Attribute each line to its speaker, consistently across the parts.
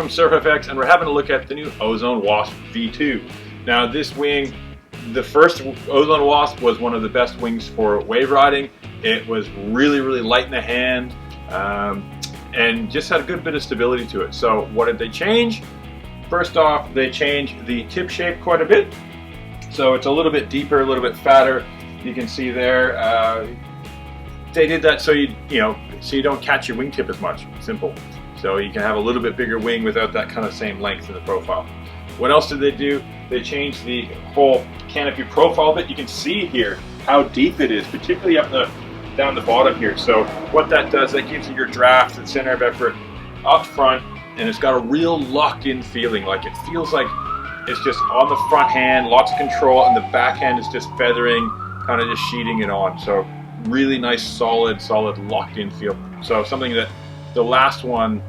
Speaker 1: from SurfFX, and we're having a look at the new Ozone Wasp V2. Now this wing, the first Ozone Wasp was one of the best wings for wave riding. It was really light in the hand, and just had a good bit of stability to it. So what did they change? First off, they changed the tip shape quite a bit. So it's a little bit deeper, a little bit fatter. You can see there, they did that so you don't catch your wingtip as much. Simple. So you can have a little bit bigger wing without that kind of same length in the profile. What else did they do? They changed the whole canopy profile bit. You can see here how deep it is, particularly down the bottom here. So what that does, that gives you your draft and center of effort up front, and it's got a real locked-in feeling. Like it feels like it's just on the front hand, lots of control, and the back hand is just feathering, kind of just sheeting it on. So really nice, solid locked-in feel. So something that the last one,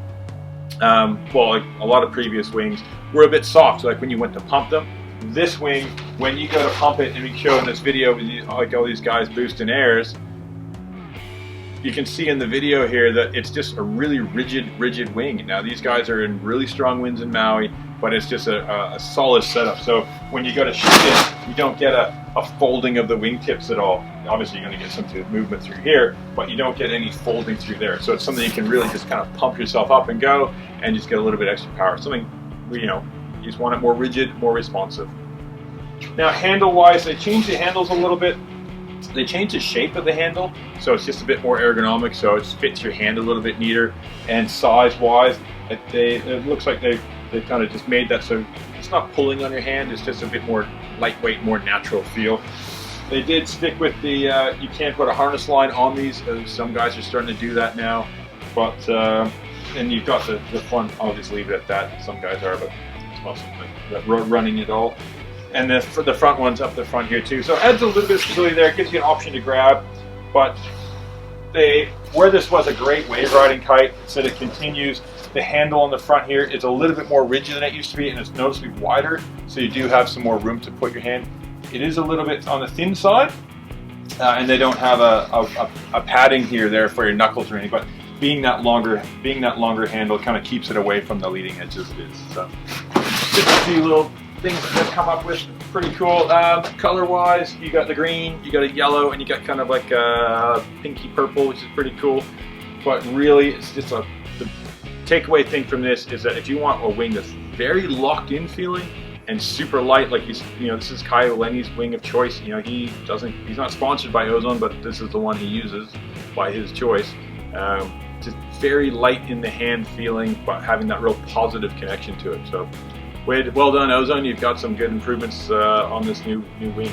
Speaker 1: well, like a lot of previous wings, were a bit soft. So like when you went to pump them, this wing, when you go to pump it, and we show in this video with like all these guys boosting airs, you can see in the video here that it's just a really rigid wing. Now these guys are in really strong winds in Maui, but it's just a solid setup. So when you go to shoot it, you don't get a folding of the wingtips at all. Obviously you're going to get some movement through here, but you don't get any folding through there. So it's something you can really just kind of pump yourself up and go, and just get a little bit extra power. Something, you just want it more rigid, more responsive. Now handle-wise, they changed the handles a little bit. They changed the shape of the handle, so it's just a bit more ergonomic, so it fits your hand a little bit neater. And size-wise, it looks like they kind of just made that so it's not pulling on your hand, it's just a bit more lightweight, more natural feel. They did stick with the, you can't put a harness line on these. Some guys are starting to do that now, but, and you've got the front, I'll just leave it at that. Some guys are, but it's mostly like running it all. And the front one's up the front here too. So it adds a little bit of stability there, it gives you an option to grab. But where this was a great wave riding kite, so it continues, the handle on the front here is a little bit more rigid than it used to be, and it's noticeably wider, so you do have some more room to put your hand. It is a little bit on the thin side, and they don't have a padding here there for your knuckles or anything, but being that longer handle kind of keeps it away from the leading edge as it is. So just a few little things that come up with, pretty cool. Color wise, you got the green, you got a yellow, and you got kind of like a pinky purple, which is pretty cool. But really, it's just the takeaway thing from this is that if you want a wing that's very locked in feeling and super light, like this is Kai Lenny's wing of choice. He's not sponsored by Ozone, but this is the one he uses by his choice. Just very light in the hand feeling, but having that real positive connection to it. So well done, Ozone. You've got some good improvements on this new wing.